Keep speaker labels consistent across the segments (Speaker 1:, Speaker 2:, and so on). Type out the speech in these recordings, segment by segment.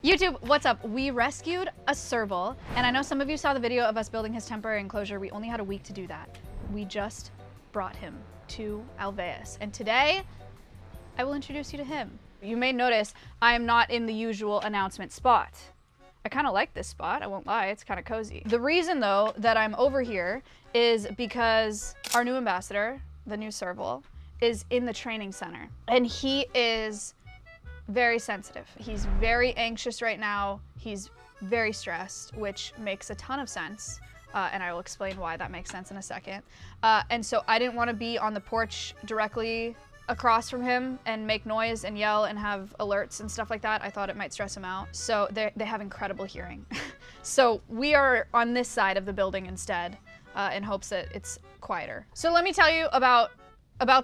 Speaker 1: YouTube, what's up? We rescued a serval, and I know some of you saw the video of us building his temporary enclosure. We only had a week to do that. We just brought him to Alveus, and today I will introduce you to him. You may notice I am not in the usual announcement spot. I kind of like this spot, I won't lie, it's kind of cozy. The reason though that I'm over here is because our new ambassador, the new Serval, is in the training center, and he is very sensitive. He's very anxious right now. He's very stressed, which makes a ton of sense. And I will explain why that makes sense in a second. And so I didn't want to be on the porch directly across from him and make noise and yell and have alerts and stuff like that. I thought it might stress him out. So they have incredible hearing. So we are on this side of the building instead, in hopes that it's quieter. So let me tell you about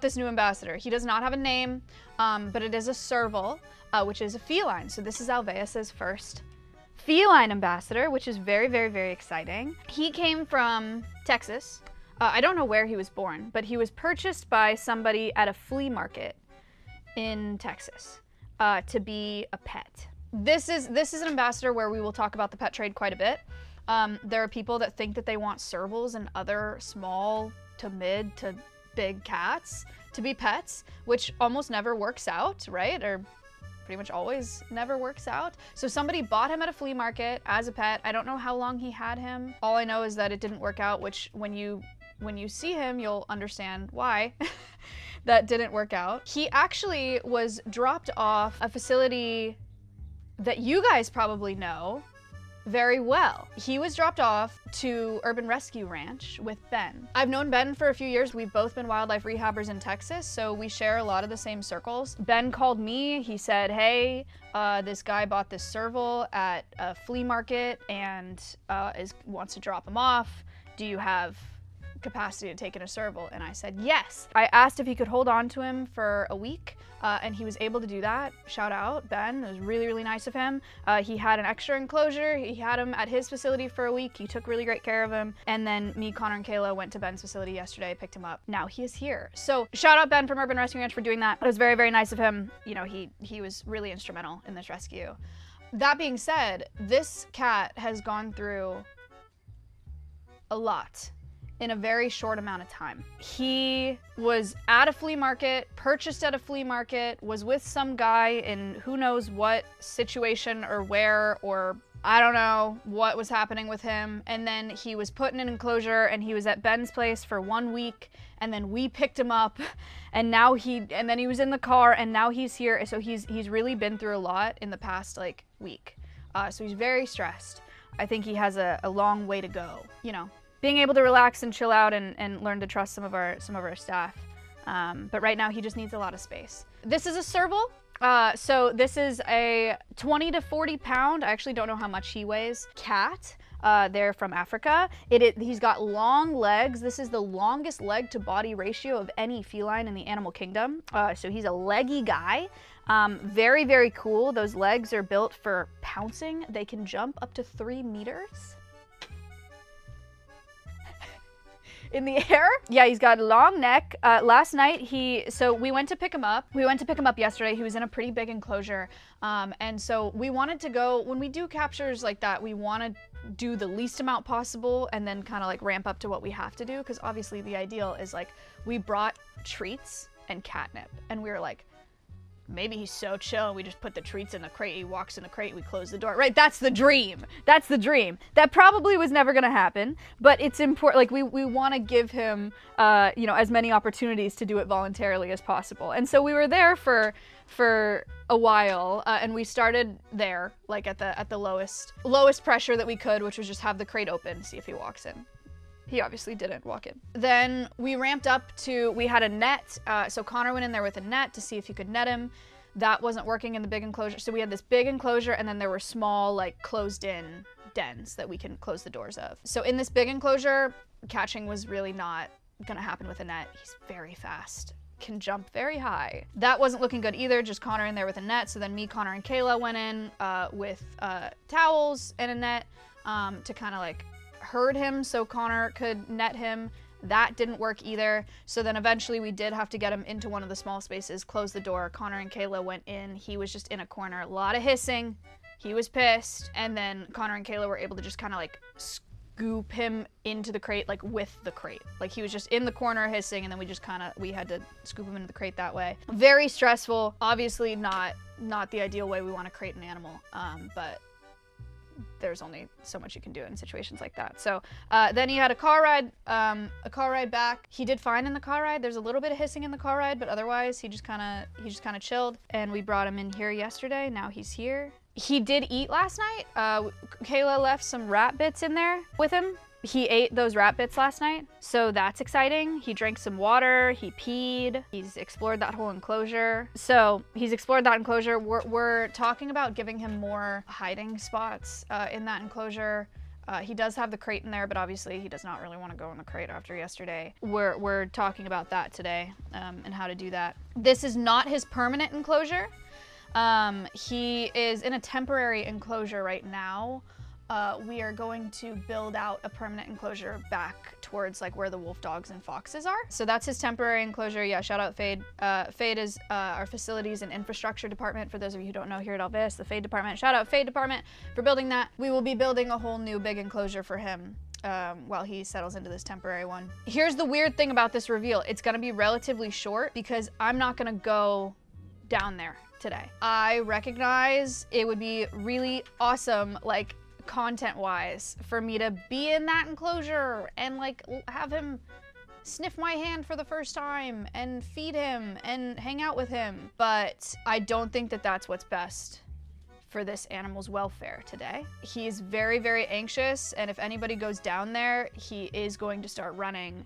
Speaker 1: this new ambassador. He does not have a name, but it is a serval, which is a feline. So this is Alveus's first feline ambassador, which is very, very, very exciting. He came from Texas. I don't know where he was born, but he was purchased by somebody at a flea market in Texas to be a pet. This is an ambassador where we will talk about the pet trade quite a bit. There are people that think that they want servals and other small to mid to big cats to be pets, which almost never works out, right? Or pretty much always never works out. So somebody bought him at a flea market as a pet. I don't know how long he had him. All I know is that it didn't work out, which when you see him, you'll understand why that didn't work out. He actually was dropped off a facility that you guys probably know very well. He was dropped off to Urban Rescue Ranch with Ben. I've known Ben for a few years. We've both been wildlife rehabbers in Texas, so we share a lot of the same circles. Ben called me. He said, hey, this guy bought this serval at a flea market and wants to drop him off. Do you have capacity to take in a serval? And I said yes. I asked if he could hold on to him for a week, and he was able to do that. Shout out Ben, it was really, really nice of him. He had an extra enclosure. He had him at his facility for a week. He took really great care of him. And then me, Connor, and Kayla went to Ben's facility yesterday, picked him up. Now he is here. So shout out Ben from Urban Rescue Ranch for doing that. It was very, very nice of him. You know, he was really instrumental in this rescue. That being said, this cat has gone through a lot in a very short amount of time. He was at a flea market, purchased at a flea market, was with some guy in who knows what situation or where, or I don't know what was happening with him. And then he was put in an enclosure and he was at Ben's place for 1 week, and then we picked him up, and then he was in the car, and now he's here. So he's really been through a lot in the past like week. So he's very stressed. I think he has a long way to go, you know. Being able to relax and chill out and learn to trust some of our staff. But right now he just needs a lot of space. This is a serval. So this is a 20 to 40 pound, I actually don't know how much he weighs, cat. They're from Africa. He's got long legs. This is the longest leg to body ratio of any feline in the animal kingdom. So he's a leggy guy. Very, very cool. Those legs are built for pouncing. They can jump up to 3 meters. In the air. Yeah, he's got a long neck. Last night so we went to pick him up. We went to pick him up yesterday. He was in a pretty big enclosure. And so we wanted to go, when we do captures like that, we want to do the least amount possible and then kind of like ramp up to what we have to do. Because obviously the ideal is like, we brought treats and catnip, and we were like, maybe he's so chill and we just put the treats in the crate, he walks in the crate, we close the door. Right, that's the dream. That's the dream. That probably was never gonna happen, but it's important, like we wanna give him, you know, as many opportunities to do it voluntarily as possible. And so we were there for a while, and we started there, like at the lowest pressure that we could, which was just have the crate open, see if he walks in. He obviously didn't walk in. Then we ramped up to, we had a net. So Connor went in there with a net to see if he could net him. That wasn't working in the big enclosure. So we had this big enclosure, and then there were small, like closed in dens that we can close the doors of. So in this big enclosure, catching was really not gonna happen with a net. He's very fast, can jump very high. That wasn't looking good either, just Connor in there with a net. So then me, Connor, and Kayla went in with towels and a net to kind of like herd him so Connor could net him. That didn't work either. So then eventually we did have to get him into one of the small spaces, close the door. Connor and Kayla went in. He was just in a corner. A lot of hissing, He was pissed, and then Connor and Kayla were able to just kind of like scoop him into the crate, like with the crate. Like he was just in the corner hissing, and then we had to scoop him into the crate that way. Very stressful. Obviously not the ideal way we want to crate an animal, but there's only so much you can do in situations like that. So then he had a car ride back. He did fine in the car ride. There's a little bit of hissing in the car ride, but otherwise he just kind of chilled. And we brought him in here yesterday. Now he's here. He did eat last night. Kayla left some rat bits in there with him. He ate those rat bits last night, so that's exciting. He drank some water, he peed, he's explored that whole enclosure. So he's explored that enclosure. We're talking about giving him more hiding spots in that enclosure. He does have the crate in there, but obviously he does not really want to go in the crate after yesterday. We're talking about that today, and how to do that. This is not his permanent enclosure. He is in a temporary enclosure right now. We are going to build out a permanent enclosure back towards like where the wolf dogs and foxes are. So that's his temporary enclosure. Yeah, shout out Fade. Fade is our facilities and infrastructure department. For those of you who don't know, here at Alveus, the Fade department. Shout out Fade department for building that. We will be building a whole new big enclosure for him while he settles into this temporary one. Here's the weird thing about this reveal. It's gonna be relatively short because I'm not gonna go down there today. I recognize it would be really awesome, like content-wise, for me to be in that enclosure and like have him sniff my hand for the first time and feed him and hang out with him. But I don't think that that's what's best for this animal's welfare today. He is very, very anxious, and if anybody goes down there, he is going to start running.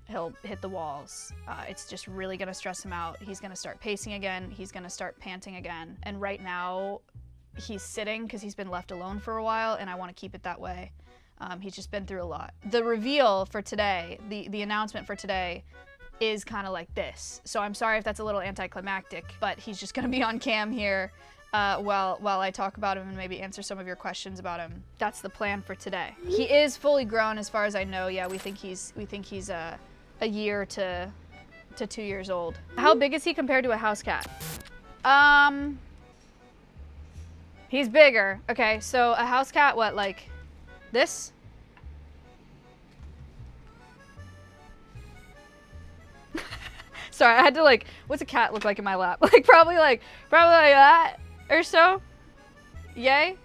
Speaker 1: He'll hit the walls. It's just really gonna stress him out. He's gonna start pacing again. He's gonna start panting again. And right now, he's sitting because he's been left alone for a while, and I want to keep it that way. He's just been through a lot. The reveal for today, the announcement for today, is kind of like this. So I'm sorry if that's a little anticlimactic, but he's just gonna be on cam here while I talk about him and maybe answer some of your questions about him. That's the plan for today. He is fully grown as far as I know. Yeah, we think he's a year to 2 years old. How big is he compared to a house cat? He's bigger. Okay, so a house cat, what, like this? Sorry, I had to like, what's a cat look like in my lap? Like probably like that or so. Yay.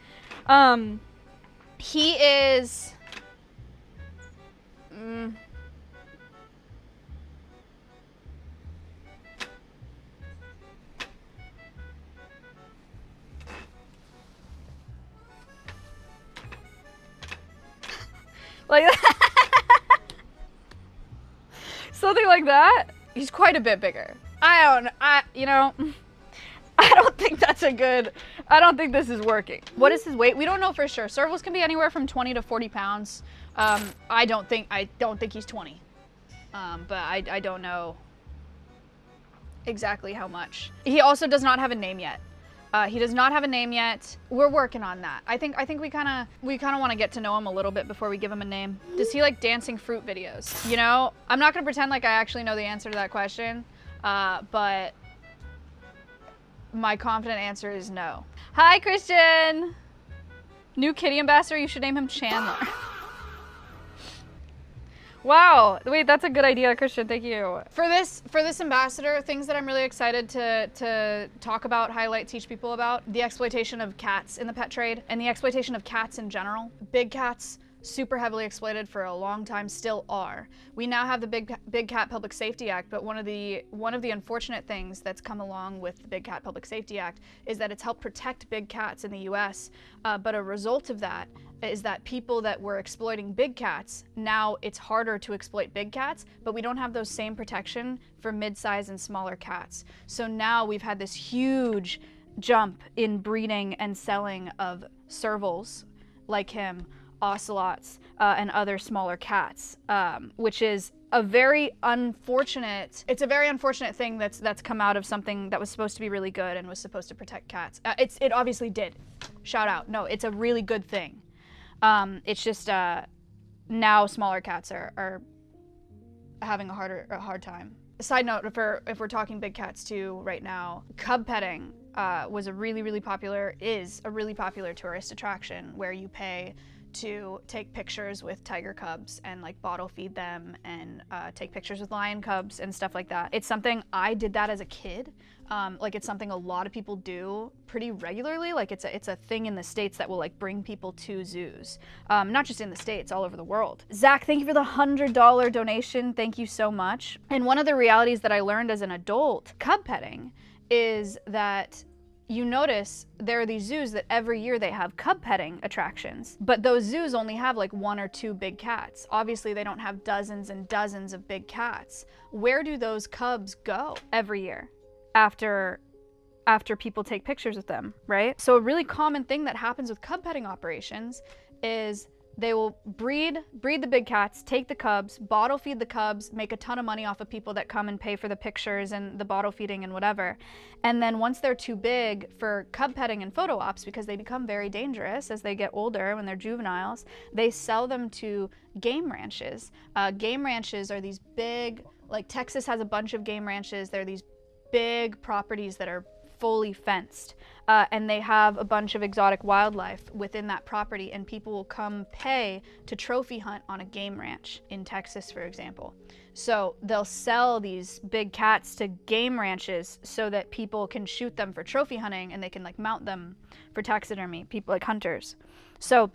Speaker 1: He is like that. Something like that. He's quite a bit bigger. I don't think that's I don't think this is working. What is his weight? We don't know for sure. Servals can be anywhere from 20 to 40 pounds. I don't think he's 20. But I don't know exactly how much. He also does not have a name yet. He does not have a name yet. We're working on that. I think we kind of want to get to know him a little bit before we give him a name. Does he like dancing fruit videos? You know, I'm not gonna pretend like I actually know the answer to that question, but my confident answer is no. Hi, Christian. New kitty ambassador. You should name him Chandler. Wow, wait, that's a good idea, Christian, thank you. For this ambassador, things that I'm really excited to talk about, highlight, teach people about, the exploitation of cats in the pet trade, and the exploitation of cats in general. Big cats, super heavily exploited for a long time, still are. We now have the Big Cat Public Safety Act, but one of the unfortunate things that's come along with the Big Cat Public Safety Act is that it's helped protect big cats in the US, but a result of that is that people that were exploiting big cats, now it's harder to exploit big cats, but we don't have those same protection for mid-size and smaller cats. So now we've had this huge jump in breeding and selling of servals like him, ocelots, and other smaller cats, which is a very unfortunate, it's a very unfortunate thing that's come out of something that was supposed to be really good and was supposed to protect cats. It obviously did. Shout out. No, it's a really good thing. It's just now smaller cats are having a hard time. Side note, if we're talking big cats too right now, cub petting was a really popular tourist attraction where you pay to take pictures with tiger cubs and like bottle feed them and take pictures with lion cubs and stuff like that. It's something I did that as a kid. Like it's something a lot of people do pretty regularly. Like it's a thing in the States that will like bring people to zoos. Not just in the States, all over the world. Zach, thank you for the $100 donation. Thank you so much. And one of the realities that I learned as an adult cub petting is that you notice there are these zoos that every year they have cub petting attractions, but those zoos only have like 1 or 2 big cats. Obviously they don't have dozens and dozens of big cats. Where do those cubs go every year after people take pictures with them, right? So a really common thing that happens with cub petting operations is they will breed the big cats, take the cubs, bottle feed the cubs, make a ton of money off of people that come and pay for the pictures and the bottle feeding and whatever. And then once they're too big for cub petting and photo ops, because they become very dangerous as they get older when they're juveniles, they sell them to game ranches. Game ranches are these big, like Texas has a bunch of game ranches. They're these big properties that are fully fenced, and they have a bunch of exotic wildlife within that property, and people will come pay to trophy hunt on a game ranch in Texas, for example. So they'll sell these big cats to game ranches so that people can shoot them for trophy hunting and they can like mount them for taxidermy, people like hunters. So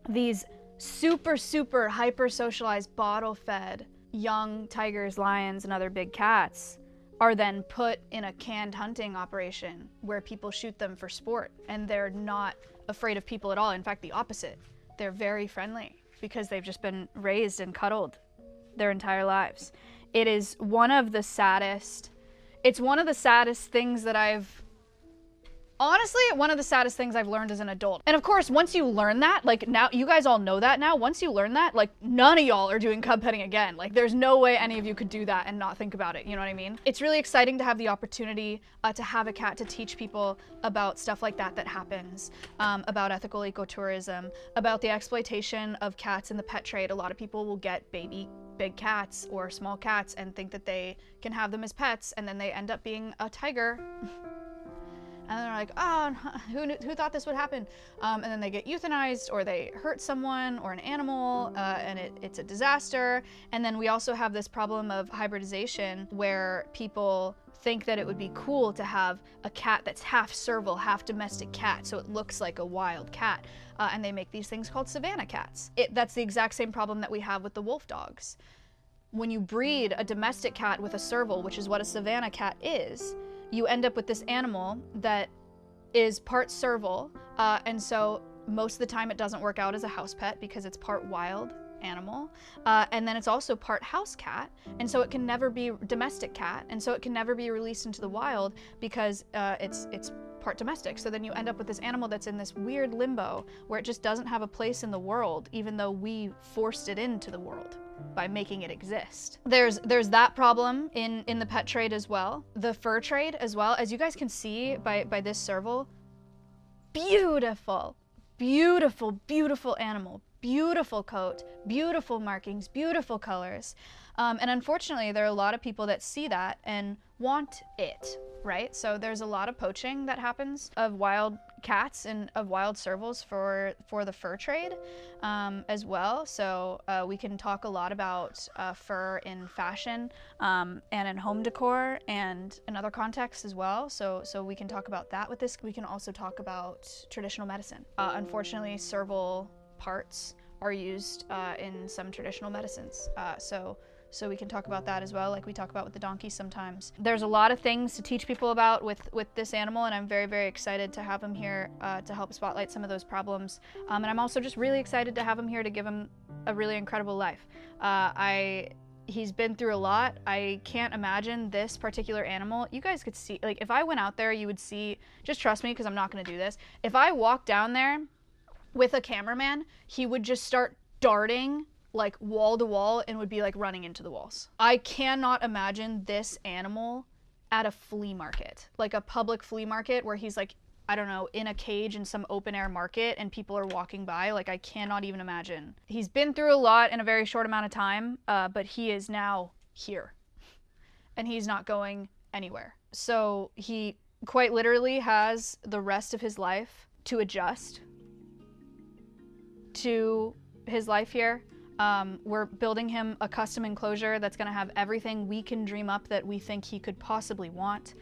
Speaker 1: these super hyper socialized, bottle fed young tigers, lions, and other big cats are then put in a canned hunting operation where people shoot them for sport, and they're not afraid of people at all. In fact, the opposite. They're very friendly because they've just been raised and cuddled their entire lives. It is one of the saddest things that one of the saddest things I've learned as an adult. And of course, once you learn that, like now, you guys all know that now, once you learn that, like none of y'all are doing cub petting again. Like there's no way any of you could do that and not think about it, you know what I mean? It's really exciting to have the opportunity to have a cat to teach people about stuff like that happens, about ethical ecotourism, about the exploitation of cats in the pet trade. A lot of people will get baby big cats or small cats and think that they can have them as pets, and then they end up being a tiger. And they're like, oh, who thought this would happen? And then they get euthanized, or they hurt someone or an animal, and it's a disaster. And then we also have this problem of hybridization where people think that it would be cool to have a cat that's half serval, half domestic cat, so it looks like a wild cat. And they make these things called savanna cats. That's the exact same problem that we have with the wolf dogs. When you breed a domestic cat with a serval, which is what a savanna cat is, you end up with this animal that is part serval, and so most of the time it doesn't work out as a house pet because it's part wild animal, and then it's also part house cat, and so it can never be domestic cat, and so it can never be released into the wild because it's part domestic. So then you end up with this animal that's in this weird limbo where it just doesn't have a place in the world, even though we forced it into the world by making it exist. There's that problem in the pet trade as well. The fur trade as well. As you guys can see by this serval, beautiful animal, beautiful coat, beautiful markings, beautiful colors. And unfortunately, there are a lot of people that see that and want it, right? So there's a lot of poaching that happens of wild cats and of wild servals for the fur trade as well. So we can talk a lot about fur in fashion and in home decor and in other contexts as well. So we can talk about that with this. We can also talk about traditional medicine. Unfortunately, serval parts are used in some traditional medicines. So we can talk about that as well, like we talk about with the donkey sometimes. There's a lot of things to teach people about with this animal, and I'm very excited to have him here to help spotlight some of those problems. And I'm also just really excited to have him here to give him a really incredible life. He's been through a lot. I can't imagine this particular animal. You guys could see, like if I went out there, you would see, just trust me because I'm not gonna do this. If I walked down there with a cameraman, he would just start darting like wall to wall and would be like running into the walls. I cannot imagine this animal at a flea market, like a public flea market where he's like, I don't know, in a cage in some open air market and people are walking by. Like I cannot even imagine. He's been through a lot in a very short amount of time, but he is now here and he's not going anywhere. So he quite literally has the rest of his life to adjust to his life here. We're building him a custom enclosure that's going to have everything we can dream up that we think he could possibly want.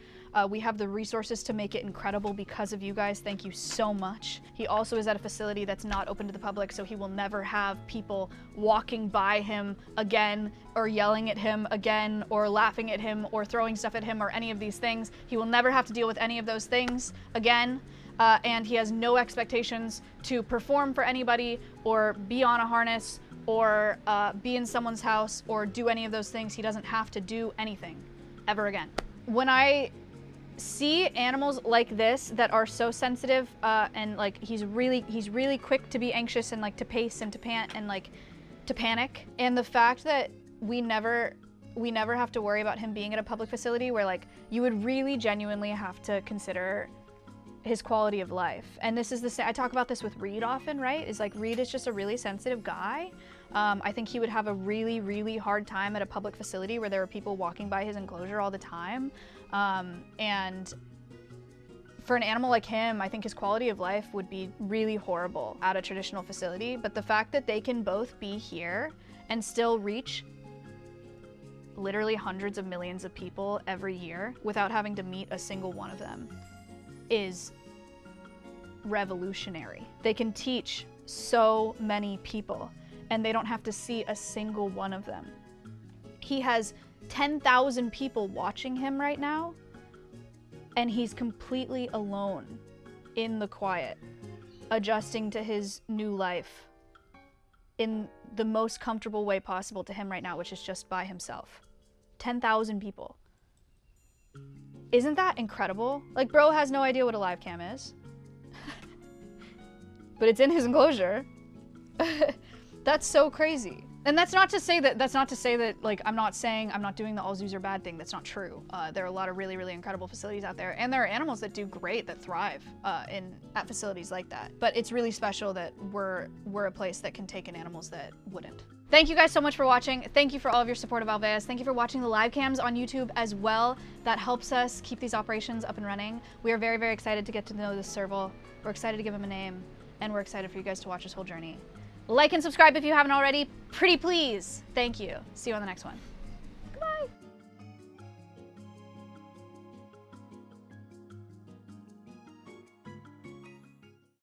Speaker 1: We have the resources to make it incredible because of you guys. Thank you so much. He also is at a facility that's not open to the public, so he will never have people walking by him again, or yelling at him again, or laughing at him, or throwing stuff at him, or any of these things. He will never have to deal with any of those things again. And he has no expectations to perform for anybody, or be on a harness, or be in someone's house, or do any of those things. He doesn't have to do anything ever again. When I see animals like this that are so sensitive, and like he's really quick to be anxious, and like to pace and to pant and like to panic, and the fact that we never have to worry about him being at a public facility where like you would really genuinely have to consider his quality of life. And this is the same, I talk about this with Reed often, right? Is like Reed is just a really sensitive guy. I think he would have a really hard time at a public facility where there are people walking by his enclosure all the time. And for an animal like him, I think his quality of life would be really horrible at a traditional facility. But the fact that they can both be here and still reach literally hundreds of millions of people every year without having to meet a single one of them is revolutionary. They can teach so many people and they don't have to see a single one of them. He has 10,000 people watching him right now, and he's completely alone in the quiet, adjusting to his new life in the most comfortable way possible to him right now, which is just by himself. 10,000 people. Isn't that incredible? Like, bro has no idea what a live cam is. But it's in his enclosure. That's so crazy. And that's not to say that like I'm not doing the all zoos are bad thing. That's not true. There are a lot of really incredible facilities out there, and there are animals that do great, that thrive at facilities like that. But it's really special that we're a place that can take in animals that wouldn't. Thank you guys so much for watching. Thank you for all of your support of Alveus. Thank you for watching the live cams on YouTube as well. That helps us keep these operations up and running. We are very excited to get to know this Serval. We're excited to give him a name, and we're excited for you guys to watch his whole journey. Like and subscribe if you haven't already. Pretty please. Thank you. See you on the next one.